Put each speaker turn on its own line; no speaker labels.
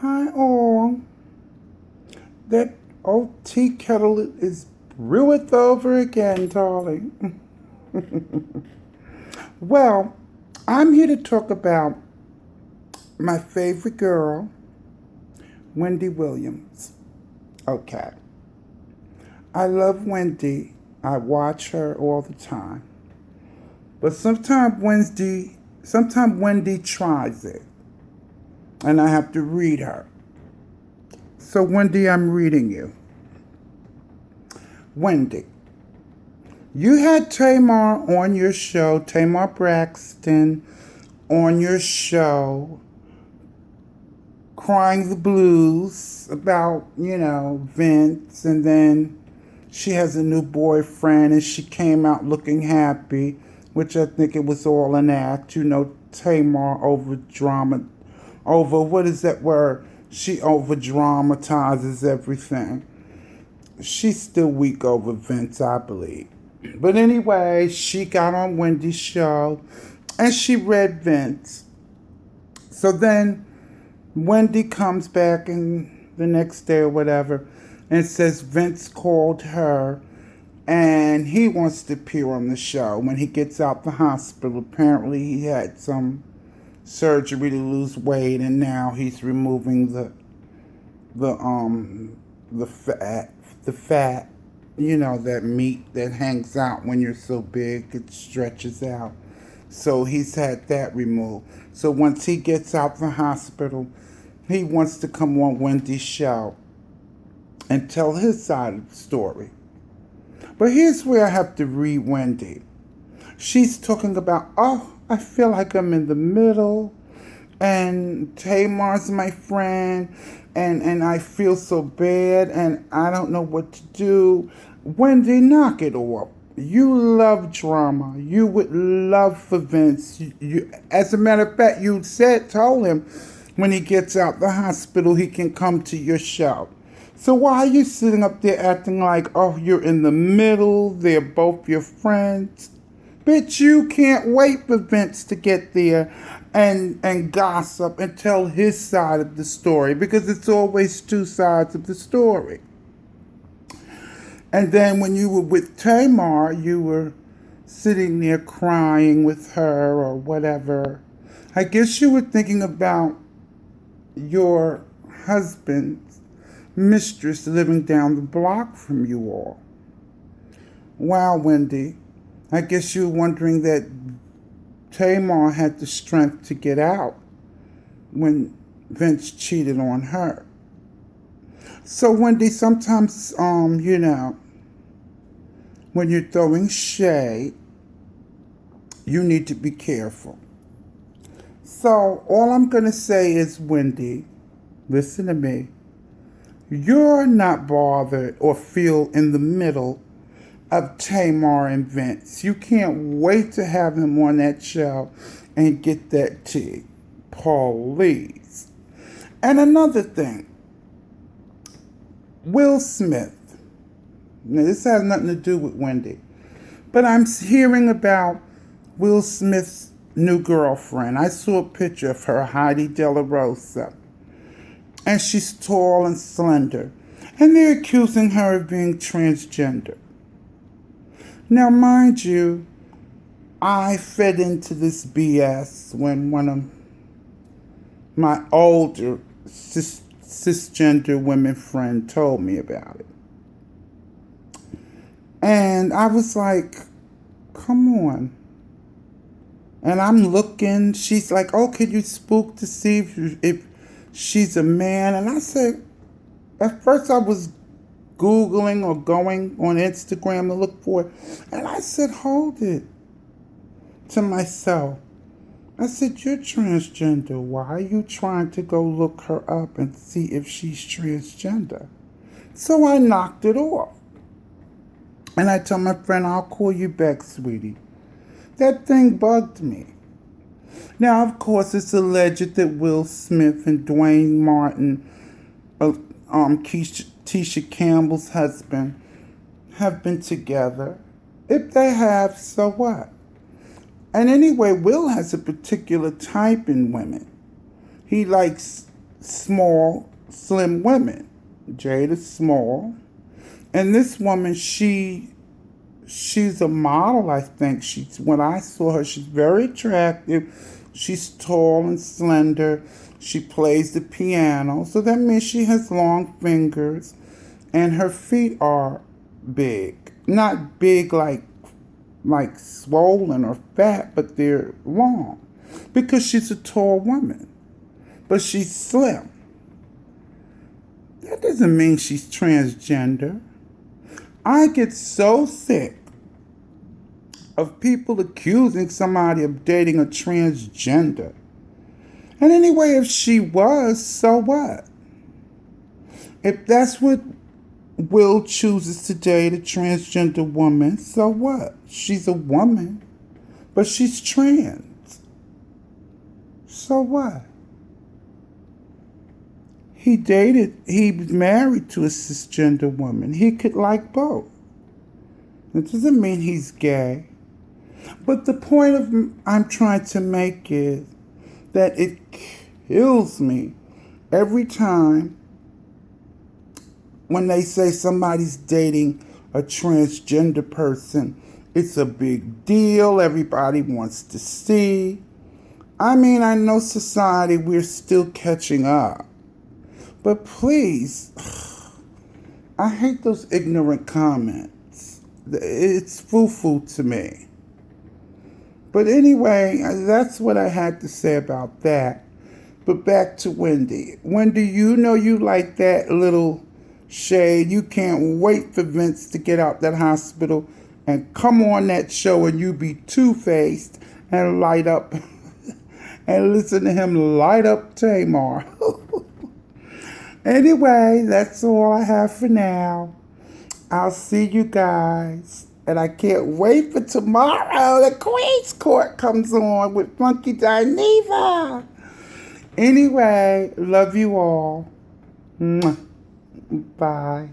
Hi all. That old tea kettle is breweth over again, darling. Well, I'm here to talk about my favorite girl, Wendy Williams. Okay. I love Wendy. I watch her all the time. But sometimes Wendy tries it. And I have to read her. So Wendy, I'm reading you. Wendy, you had on your show, Tamar Braxton on your show, crying the blues about, Vince, and then she has a new boyfriend and she came out looking happy, which I think it was all an act. Tamar over, what is that word? She over dramatizes everything. She's still weak over Vince, I believe. But anyway, she got on Wendy's show and she read Vince. So then Wendy comes back and the next day or whatever and says Vince called her and he wants to appear on the show when he gets out the hospital. Apparently he had some surgery to lose weight and now he's removing the fat, that meat that hangs out when you're so big, it stretches out. So he's had that removed. So once he gets out the hospital, he wants to come on Wendy's show and tell his side of the story. But here's where I have to read Wendy. She's talking about, I feel like I'm in the middle, and Tamar's my friend, and I feel so bad, and I don't know what to do. Wendy, knock it off. You love drama. You would love for Vince. As a matter of fact, told him when he gets out the hospital, he can come to your show. So why are you sitting up there acting like, you're in the middle, they're both your friends? Bitch, you can't wait for Vince to get there and gossip and tell his side of the story, because it's always two sides of the story. And then when you were with Tamar, you were sitting there crying with her or whatever. I guess you were thinking about your husband's mistress living down the block from you all. Wow, Wendy. I guess you were wondering that Tamar had the strength to get out when Vince cheated on her. So Wendy, sometimes, when you're throwing shade, you need to be careful. So all I'm going to say is, Wendy, listen to me. You're not bothered or feel in the middle of Tamar and Vince. You can't wait to have him on that show and get that tea. Please. And another thing, Will Smith. Now, this has nothing to do with Wendy, but I'm hearing about Will Smith's new girlfriend. I saw a picture of her, Heidi De La Rosa, and she's tall and slender, and they're accusing her of being transgender. Now, mind you, I fed into this BS when one of my older cisgender women friend told me about it. And I was like, come on. And I'm looking, she's like, could you spook to see if she's a man? And I said, at first I was Googling or going on Instagram to look for it. And I said, hold it, to myself. I said, you're transgender. Why are you trying to go look her up and see if she's transgender? So I knocked it off. And I told my friend, I'll call you back, sweetie. That thing bugged me. Now, of course, it's alleged that Will Smith and Dwayne Martin, Tisha Campbell's husband, have been together. If they have, so what? And anyway, Will has a particular type in women. He likes small, slim women. Jade is small. And this woman, she's a model, I think. When I saw her, she's very attractive. She's tall and slender. She plays the piano. So that means she has long fingers. And her feet are big. Not big like swollen or fat, but they're long. Because she's a tall woman. But she's slim. That doesn't mean she's transgender. I get so sick of people accusing somebody of dating a transgender. And anyway, if she was, so what? If that's what Will chooses to date, a transgender woman, so what? She's a woman, but she's trans. So what? He was married to a cisgender woman. He could like both. It doesn't mean he's gay. But the point I'm trying to make is that it kills me every time when they say somebody's dating a transgender person. It's a big deal. Everybody wants to see. I mean, I know society, we're still catching up. But please, I hate those ignorant comments. It's foo-foo to me. But anyway, that's what I had to say about that. But back to Wendy. Wendy, you know you like that little shade. You can't wait for Vince to get out that hospital and come on that show and you be two-faced and light up and listen to him light up Tamar. Anyway, that's all I have for now. I'll see you guys. And I can't wait for tomorrow. The Queen's Court comes on with Funky Dineva. Anyway, love you all. Mwah. Bye.